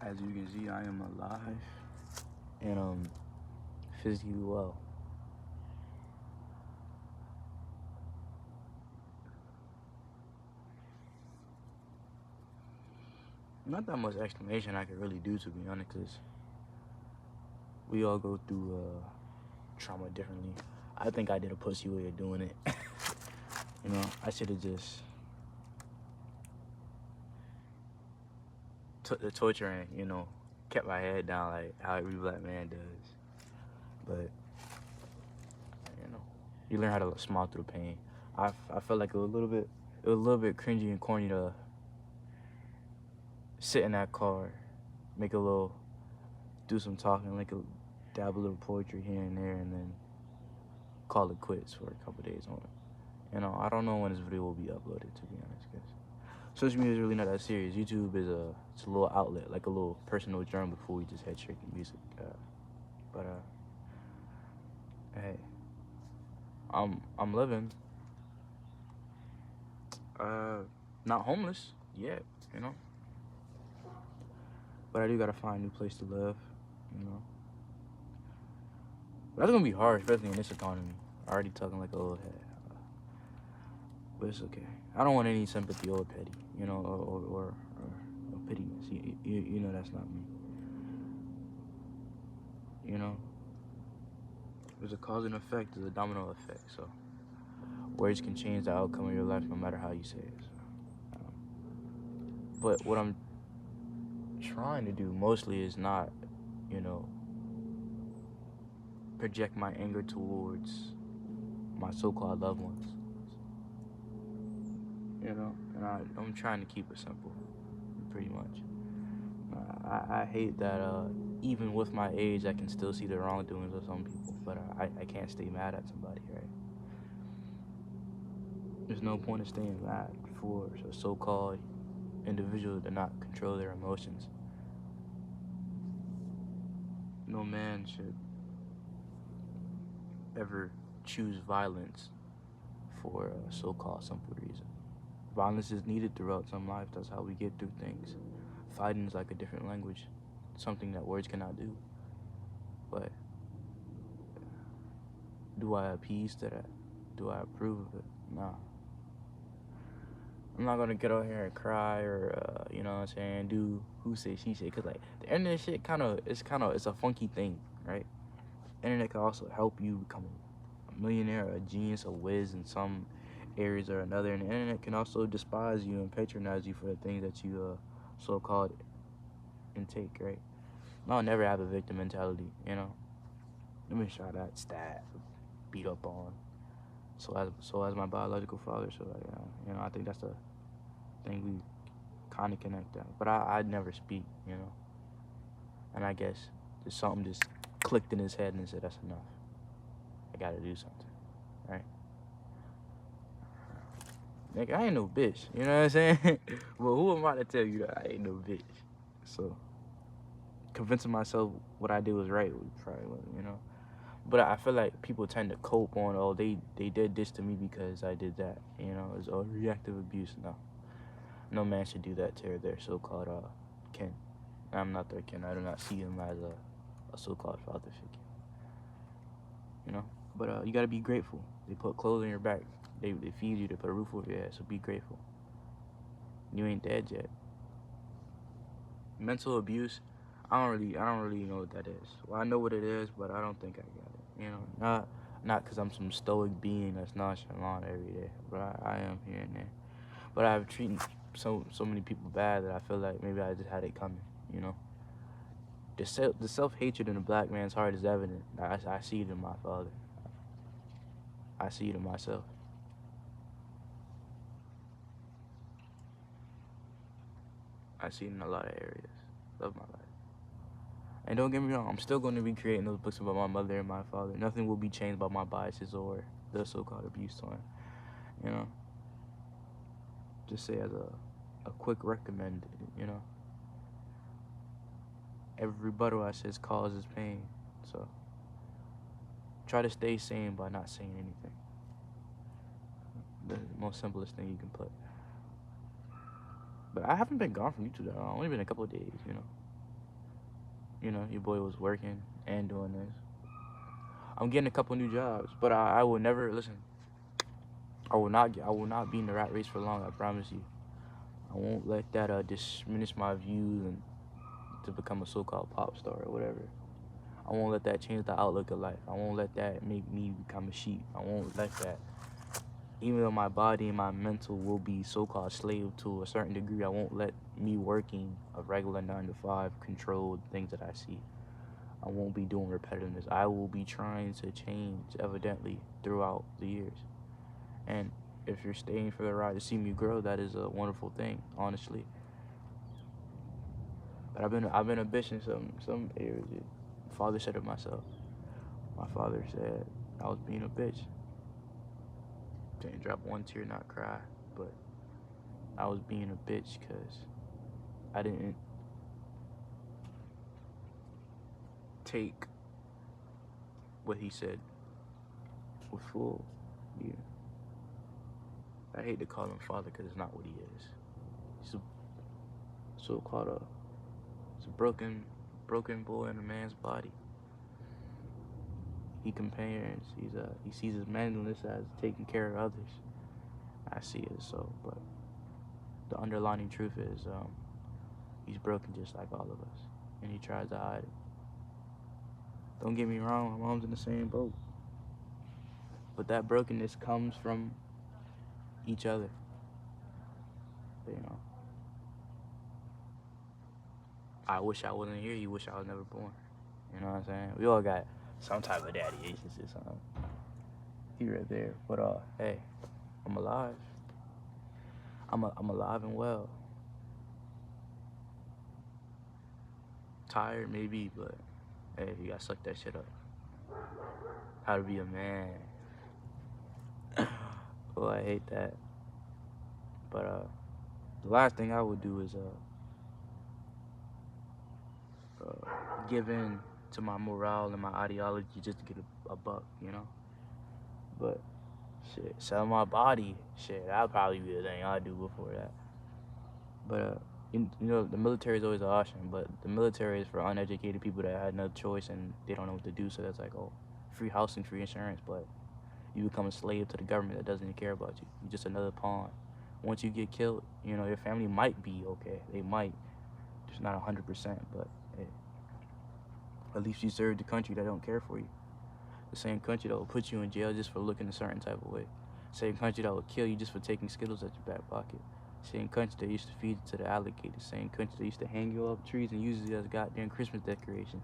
As you can see, I am alive and physically well. Not that much explanation I could really do, to be honest, because we all go through trauma differently. I think I did a pussy way of doing it. I should have just took the torture and, kept my head down like how every black man does. But, you learn how to smile through pain. I felt like it was a little bit cringy and corny to sit in that car, do some talking, dab a little poetry here and there, and then call it quits for a couple days on it. I don't know when this video will be uploaded, to be honest, because social media is really not that serious. YouTube is it's a little outlet, like a little personal journal before we just head straight to music. Hey, I'm living. Not homeless yet, but I do gotta find a new place to live, That's gonna be hard, especially in this economy. Already talking like a old head. But it's okay. I don't want any sympathy or pity, or pittiness. You know that's not me. There's a cause and effect, there's a domino effect. So words can change the outcome of your life no matter how you say it. So, but what I'm trying to do mostly is not, project my anger towards my so-called loved ones. And I'm trying to keep it simple, pretty much. I hate that even with my age, I can still see the wrongdoings of some people, but I can't stay mad at somebody, right? There's no point in staying mad for a so-called individual to not control their emotions. No man should ever choose violence for a so-called simple reason. Violence is needed throughout some life. That's how we get through things. Fighting is like a different language, something that words cannot do. But do I appease to that? Do I approve of it? Nah. I'm not gonna get out here and cry or do who say she say, cause like the internet shit it's a funky thing, right? Internet can also help you become a millionaire, a genius, a whiz in some areas or another, and the internet can also despise you and patronize you for the things that you so-called intake, right? I'll never have a victim mentality, Let me try that stat, beat up on. So as my biological father, so I think that's the thing we kind of connect at. But I'd never speak, And I guess just something just clicked in his head and said, that's enough. I gotta do something, right? Nigga, I ain't no bitch, you know what I'm saying? Well, who am I to tell you that I ain't no bitch? So, convincing myself what I did was right probably wasn't, But I feel like people tend to cope on, oh, they did this to me because I did that, It's reactive abuse. No man should do that to their so-called kin. I'm not their kin. I do not see them as a so-called father figure, But you gotta be grateful. They put clothes on your back. They feed you. They put a roof over your head. So be grateful. You ain't dead yet. Mental abuse, I don't really know what that is. Well, I know what it is, but I don't think I got it. Not because I'm some stoic being that's nonchalant every day, but I am here and there. But I've treated so many people bad that I feel like maybe I just had it coming, The self-hatred in a black man's heart is evident. I see it in my father. I see it in myself. I see it in a lot of areas of my life. And don't get me wrong, I'm still going to be creating those books about my mother and my father. Nothing will be changed by my biases or the so-called abuse on, Just say as a quick recommend, Every rebuttal I says causes pain. So try to stay sane by not saying anything. The most simplest thing you can put. But I haven't been gone from YouTube that long. Only been a couple of days, You know, your boy was working and doing this. I'm getting a couple new jobs, but I will never listen. I will not be in the rat race for long. I promise you. I won't let that diminish my views and to become a so-called pop star or whatever. I won't let that change the outlook of life. I won't let that make me become a sheep. I won't let that. Even though my body and my mental will be so-called slave to a certain degree, I won't let me working a regular 9 to 5 control things that I see. I won't be doing repetitiveness. I will be trying to change, evidently, throughout the years. And if you're staying for the ride to see me grow, that is a wonderful thing, honestly. But I've been a bitch in some areas. My father said it myself. My father said I was being a bitch. Didn't drop one tear, not cry, but I was being a bitch because I didn't take what he said with full. Yeah. I hate to call him father because it's not what he is. He's a so-called he's a broken boy in a man's body. He compares. He sees his manliness as taking care of others. I see it so, but the underlying truth is he's broken just like all of us, and he tries to hide it. Don't get me wrong, my mom's in the same boat, but that brokenness comes from each other. You know, I wish I wasn't here. You wish I was never born. You know what I'm saying? We all got some type of daddy issues or something here or there, but hey, I'm alive. I'm alive and well. Tired maybe, but hey, you gotta suck that shit up. How to be a man. Oh, I hate that. But the last thing I would do is give in to my morale and my ideology just to get a buck, you know. But shit, sell my body, shit, that'll probably be the thing I'd do before that. But you know, the military is always an option, but the military is for uneducated people that had no choice and they don't know what to do. So that's like, oh, free housing, free insurance, but you become a slave to the government that doesn't care about you. You're just another pawn. Once you get killed, you know, your family might be okay. They might, just not 100%, but hey, at least you served the country that don't care for you. The same country that will put you in jail just for looking a certain type of way. Same country that will kill you just for taking Skittles at your back pocket. Same country that used to feed it to the alligators. Same country that used to hang you up trees and use it as goddamn Christmas decorations.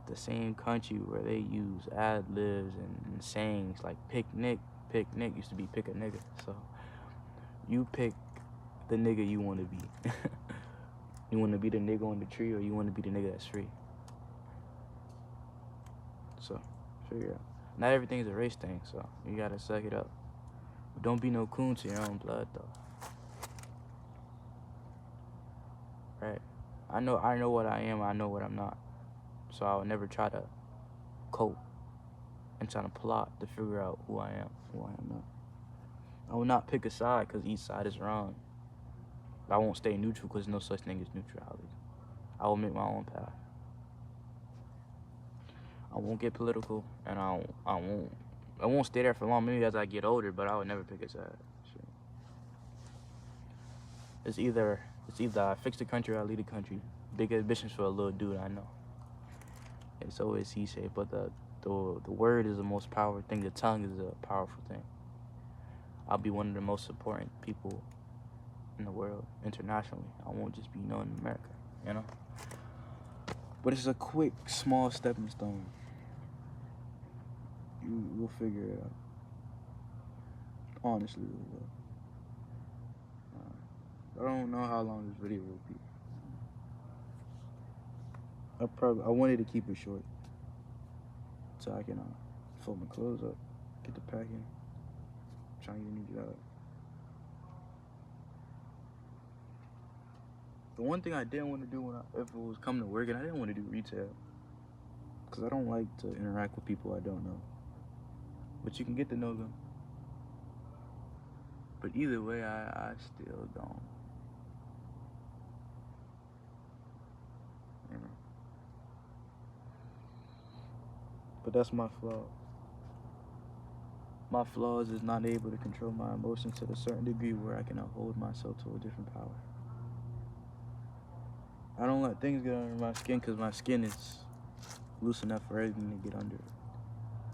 The same country where they use ad-libs and sayings like picnic used to be pick a nigga. So you pick the nigga you want to be. You want to be the nigga on the tree, or you want to be the nigga that's free. So figure out. Not everything is a race thing, so you gotta suck it up. But don't be no coon to your own blood, though. Right? I know what I am. I know what I'm not. So I would never try to cope and try to plot to figure out who I am not. I will not pick a side because each side is wrong. I won't stay neutral because there's no such thing as neutrality. I will make my own path. I won't get political, and I won't stay there for long. Maybe as I get older, but I would never pick a side. Shit. It's either I fix the country or I lead the country. Big ambitions for a little dude, I know. It's always he said, but the word is the most powerful thing. The tongue is a powerful thing. I'll be one of the most important people in the world internationally. I won't just be known in America, you know. But it's a quick, small stepping stone. We'll figure it out. Honestly, we will. I don't know how long this video will be. I wanted to keep it short, so I can fold my clothes up, get the packing, try and get a new job. The one thing I didn't want to do if it was coming to work, and I didn't want to do retail, because I don't like to interact with people I don't know. But you can get to know them. But either way, I still don't. You know. But that's my flaw. My flaws is not able to control my emotions to a certain degree where I can hold myself to a different power. I don't let things get under my skin because my skin is loose enough for everything to get under.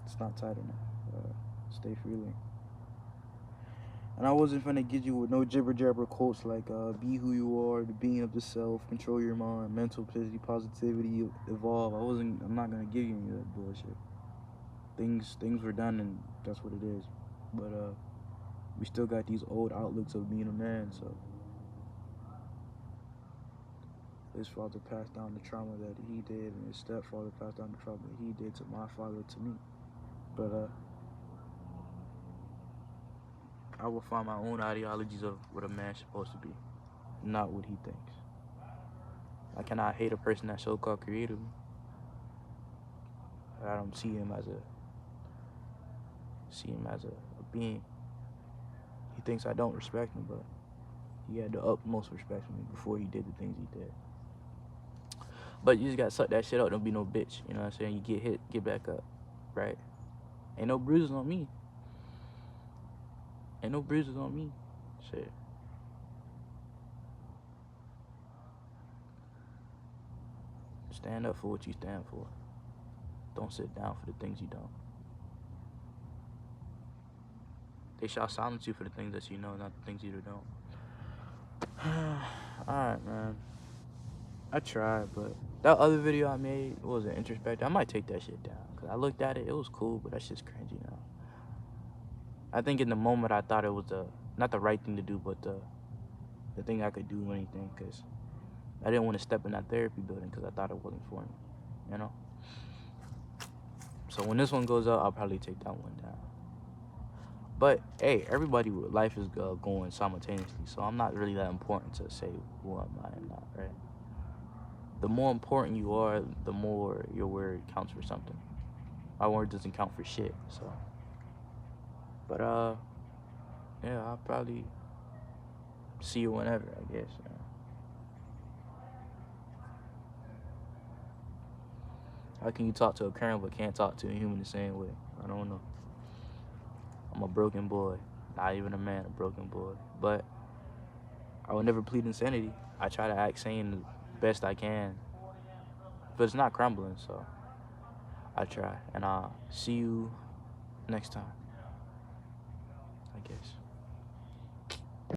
It's not tight enough. Stay freely. And I wasn't finna get you with no jibber jabber quotes like be who you are, the being of the self, control your mind, mental positivity, evolve. I'm not gonna give you any of that bullshit. Things were done and that's what it is. But we still got these old outlooks of being a man, so his father passed down the trauma that he did, and his stepfather passed down the trauma that he did to my father, to me. But I will find my own ideologies of what a man's supposed to be, not what he thinks. I cannot hate a person that so-called created me. I don't see him as a being. He thinks I don't respect him, but he had the utmost respect for me before he did the things he did. But you just gotta suck that shit up. Don't be no bitch. You know what I'm saying? You get hit, get back up, right? Ain't no bruises on me. Ain't no bruises on me. Shit. Stand up for what you stand for. Don't sit down for the things you don't. They shall silence you for the things that you know, not the things you don't. Alright, man. I tried, but that other video I made wasn't introspective. I might take that shit down. Because I looked at it, it was cool, but that shit's cringy now. I think in the moment I thought it was not the right thing to do, but the thing I could do anything, because I didn't want to step in that therapy building because I thought it wasn't for me, you know? So when this one goes up, I'll probably take that one down. But, hey, everybody with life is going simultaneously, so I'm not really that important to say who am I and not, right? The more important you are, the more your word counts for something. My word doesn't count for shit, so. But, yeah, I'll probably see you whenever, I guess. How can you talk to a parent but can't talk to a human the same way? I don't know. I'm a broken boy. Not even a man, a broken boy. But I will never plead insanity. I try to act sane the best I can. But it's not crumbling, so I try. And I'll see you next time, I guess.